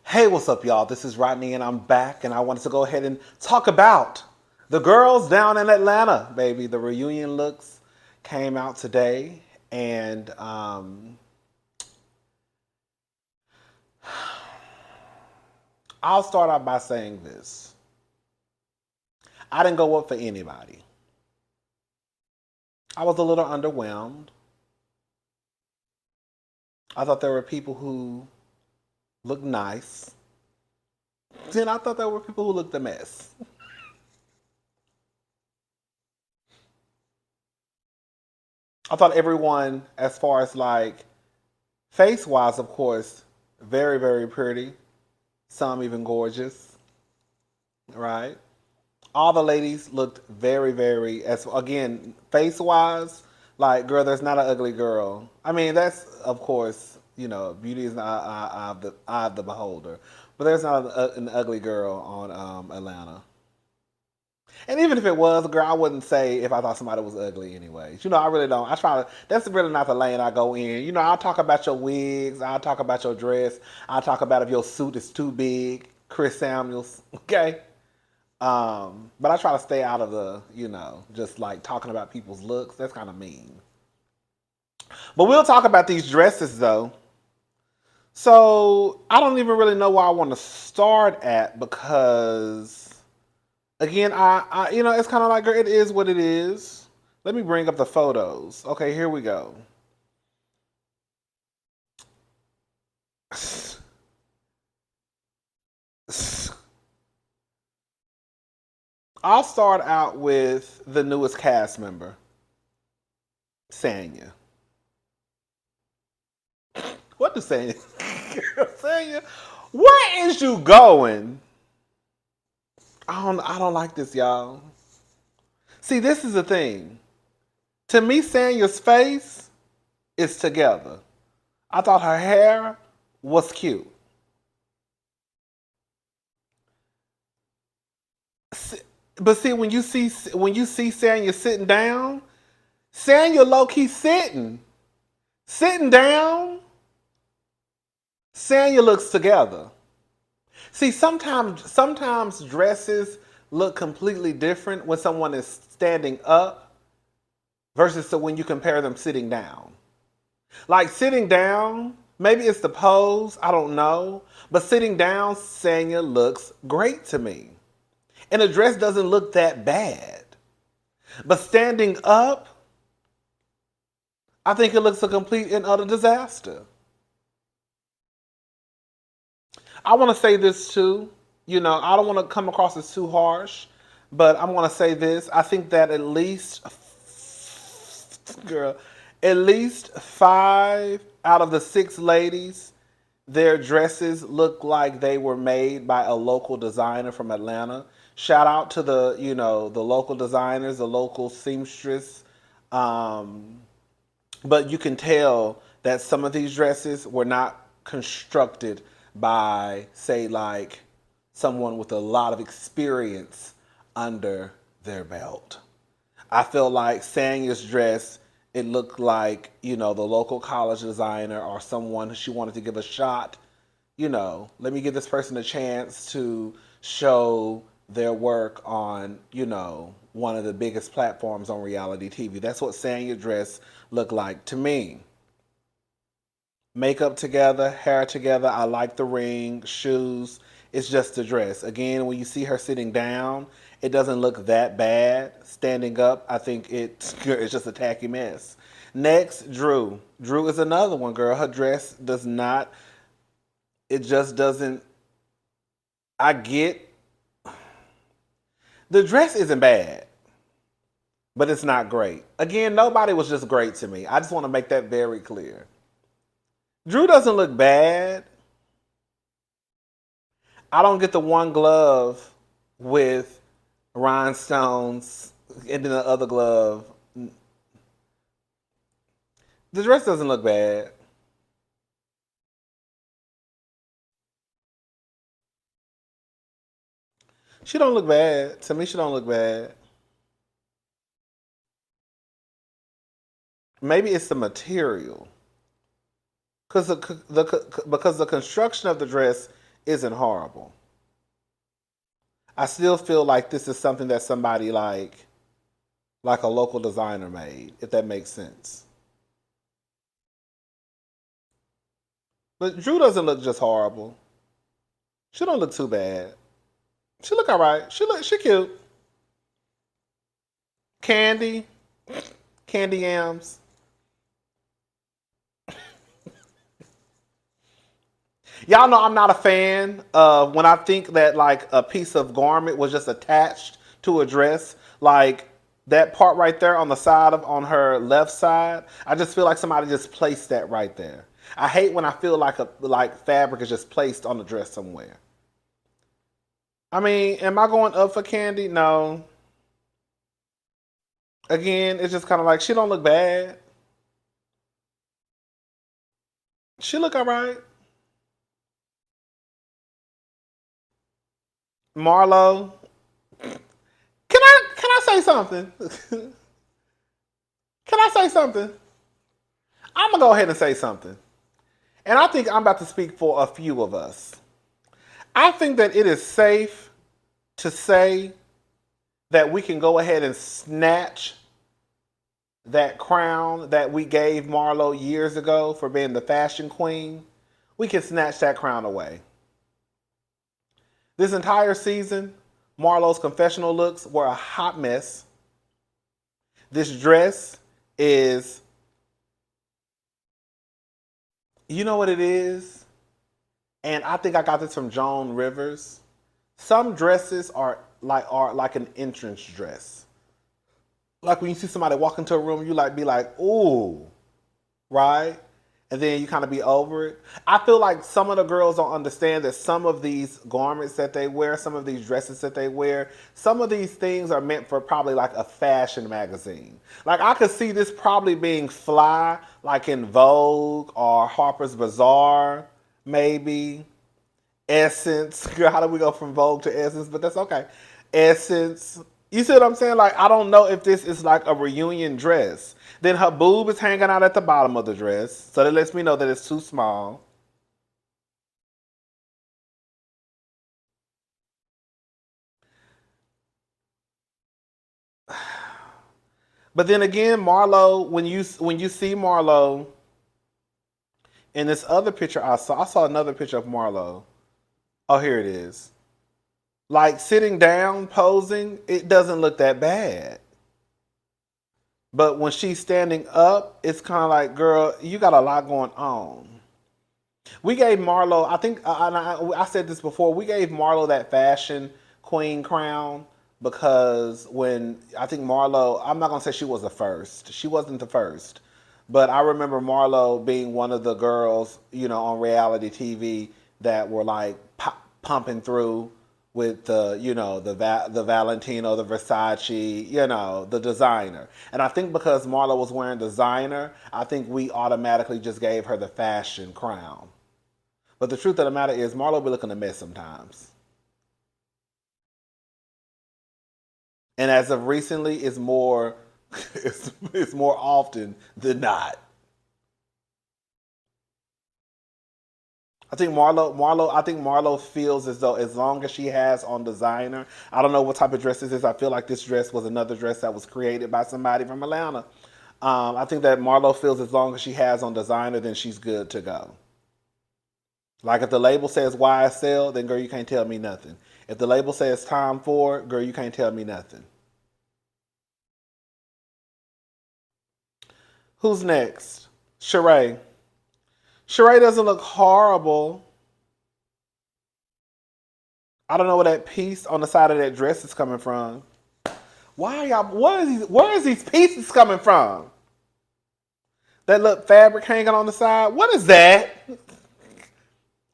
Hey, what's up, y'all? This is Rodney, and I'm back, and I wanted to go ahead and talk about the girls down in Atlanta, baby. The reunion looks came out today, and I'll start out by saying this. I didn't go up for anybody. I was a little underwhelmed. I thought there were people who looked nice. Then I thought there were people who looked a mess. I thought everyone, as far as like face wise, of course, very, very pretty. Some even gorgeous, right? All the ladies looked very, very, as again, face wise, like, girl, there's not an ugly girl. I mean, that's, of course, beauty is the eye of the beholder. But there's not an ugly girl on Atlanta. And even if it was, girl, I wouldn't say if I thought somebody was ugly anyways. I really don't. I try to, that's really not the lane I go in. I'll talk about your wigs, I'll talk about your dress, I'll talk about if your suit is too big, Chris Samuels, okay? But I try to stay out of the, just like talking about people's looks. That's kind of mean. But we'll talk about these dresses though. So I don't even really know where I want to start at because again, it's kind of like it is what it is. Let me bring up the photos. Okay, here we go. I'll start out with the newest cast member, Sanya. What does Sanya? Sanya, where is you going? I don't like this, y'all. See, this is the thing. To me, Sanya's face is together. I thought her hair was cute. But see, when you see Sanya sitting down, Sanya low key sitting down. Sanya looks together. See, sometimes dresses look completely different when someone is standing up versus so when you compare them sitting down. Like sitting down, maybe it's the pose, I don't know, but sitting down, Sanya looks great to me. And the dress doesn't look that bad. But standing up, I think it looks a complete and utter disaster. I want to say this too. I don't want to come across as too harsh, but I'm going to say this. I think that girl, at least 5 out of the 6 ladies, their dresses look like they were made by a local designer from Atlanta. Shout out to the local designers, the local seamstress. Um, but you can tell that some of these dresses were not constructed by, say, like someone with a lot of experience under their belt. I feel like Sanya's dress, it looked like, the local college designer or someone she wanted to give a shot. Let me give this person a chance to show their work on, one of the biggest platforms on reality TV. That's what Sanya dress looked like to me. Makeup together, hair together. I like the ring, shoes. It's just a dress. Again, when you see her sitting down, it doesn't look that bad. Standing up, I think it's just a tacky mess. Next, Drew. Drew is another one, girl. Her dress does not, it just doesn't, I get, the dress isn't bad, but it's not great. Again, nobody was just great to me. I just want to make that very clear. Drew doesn't look bad. I don't get the one glove with rhinestones and then the other glove. The dress doesn't look bad. She don't look bad. To me, she don't look bad. Maybe it's the material. Because the construction of the dress isn't horrible. I still feel like this is something that somebody like a local designer made, if that makes sense. But Drew doesn't look just horrible. She don't look too bad. She look alright. She cute. Candy. Candy yams. Y'all know I'm not a fan of when I think that like a piece of garment was just attached to a dress. Like that part right there on the side of on her left side. I just feel like somebody just placed that right there. I hate when I feel like fabric is just placed on the dress somewhere. I mean, am I going up for Candy? No. Again, it's just kind of like she don't look bad. She look alright. Marlo, can I say something? Can I say something? I'm gonna go ahead and say something. And I think I'm about to speak for a few of us. I think that it is safe to say that we can go ahead and snatch that crown that we gave Marlo years ago for being the fashion queen. We can snatch that crown away. This entire season, Marlo's confessional looks were a hot mess. This dress is, you know what it is? And I think I got this from Joan Rivers. Some dresses are like an entrance dress. Like when you see somebody walk into a room, you be like, ooh, right? And then you kind of be over it. I feel like some of the girls don't understand that some of these garments that they wear, some of these dresses that they wear, some of these things are meant for probably like a fashion magazine. Like I could see this probably being fly, like in Vogue or Harper's Bazaar, maybe. Essence. Girl, how do we go from Vogue to Essence? But that's okay. Essence. You see what I'm saying? Like, I don't know if this is like a reunion dress. Then her boob is hanging out at the bottom of the dress. So that lets me know that it's too small. But then again, Marlo, when you see Marlo in this other picture I saw another picture of Marlo. Oh, here it is. Like sitting down, posing, it doesn't look that bad. But when she's standing up, it's kind of like, girl, you got a lot going on. We gave Marlo, I think, I said this before, we gave Marlo that fashion queen crown because when, I think Marlo, I'm not going to say she was the first. She wasn't the first. But I remember Marlo being one of the girls, on reality TV that were like pumping through with the Valentino, the Versace, the designer. And I think because Marlo was wearing designer, I think we automatically just gave her the fashion crown. But the truth of the matter is Marlo be looking a mess sometimes. And as of recently, it's more it's more often than not. I think Marlo feels as though as long as she has on designer, I don't know what type of dress this is. I feel like this dress was another dress that was created by somebody from Atlanta. I think that Marlo feels as long as she has on designer, then she's good to go. Like if the label says YSL, then girl, you can't tell me nothing. If the label says Tom Ford, girl, you can't tell me nothing. Who's next? Sheree. Sheree doesn't look horrible. I don't know where that piece on the side of that dress is coming from. Why y'all? Where is these pieces coming from? That little fabric hanging on the side. What is that?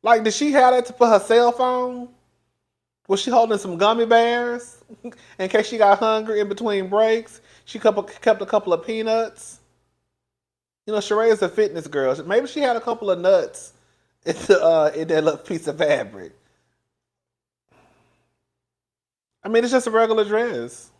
Like, did she have that to put her cell phone? Was she holding some gummy bears in case she got hungry in between breaks? She kept a couple of peanuts. Sheree is a fitness girl. Maybe she had a couple of nuts in that little piece of fabric. I mean, it's just a regular dress.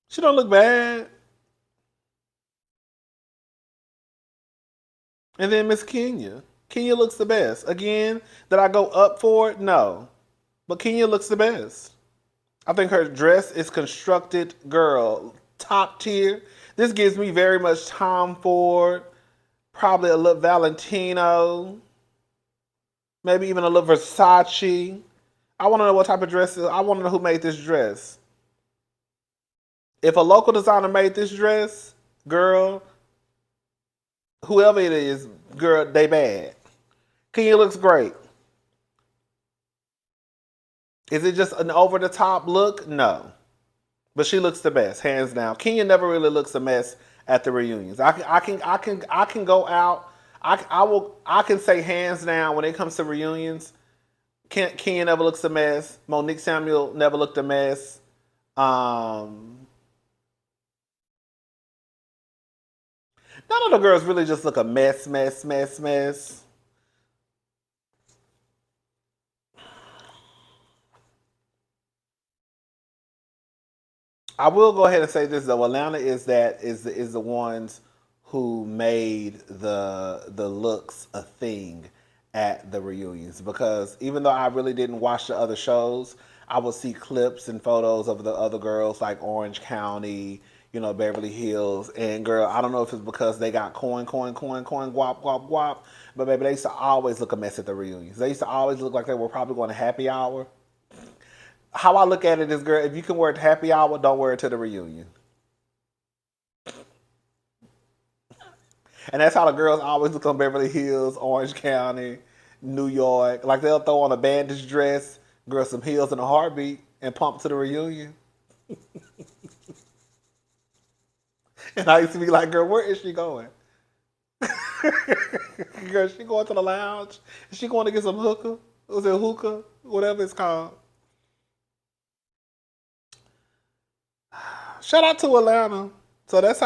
She don't look bad. And then Miss Kenya. Kenya looks the best. Again, did I go up for it? No. But Kenya looks the best. I think her dress is constructed, girl, top tier. This gives me very much Tom Ford, probably a little Valentino, maybe even a little Versace. I want to know what type of dress it is. I want to know who made this dress. If a local designer made this dress, girl, whoever it is, girl, they bad. Kenya looks great. Is it just an over the top look? No. But she looks the best, hands down. Kenya never really looks a mess at the reunions. I can go out. I can say hands down when it comes to reunions, Kenya never looks a mess. Monique Samuel never looked a mess. None of the girls really just look a mess. I will go ahead and say this though. Atlanta is the ones who made the looks a thing at the reunions, because even though I really didn't watch the other shows, I would see clips and photos of the other girls like Orange County, Beverly Hills, and girl, I don't know if it's because they got coin, guap, but baby, they used to always look a mess at the reunions. They used to always look like they were probably going to happy hour. How I look at it is, girl, if you can wear it to happy hour, don't wear it to the reunion. And that's how the girls always look on Beverly Hills, Orange County, New York. Like they'll throw on a bandage dress, girl, some heels and a heartbeat, and pump to the reunion. And I used to be like, girl, where is she going? Girl, she going to the lounge? Is she going to get some hookah? Was it hookah? Whatever it's called. Shout out to Atlanta. So those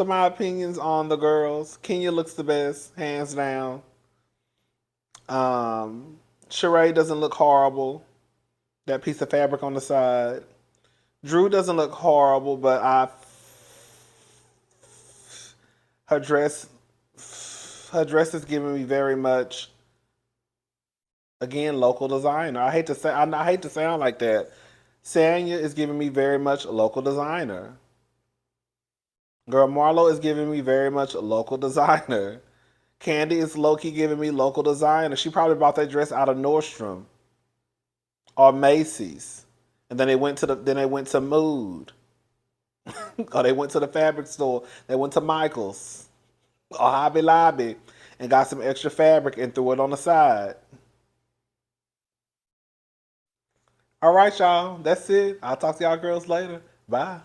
are my opinions on the girls. Kenya looks the best, hands down. Sheree doesn't look horrible. That piece of fabric on the side. Drew doesn't look horrible, but her dress is giving me very much, again, local designer. I hate to sound like that. Sanya is giving me very much local designer. Girl, Marlo is giving me very much local designer. Candy is low-key giving me local designer. She probably bought that dress out of Nordstrom or Macy's. And then they went to Mood. Or they went to the fabric store. They went to Michael's or Hobby Lobby and got some extra fabric and threw it on the side. All right, y'all. That's it. I'll talk to y'all girls later. Bye.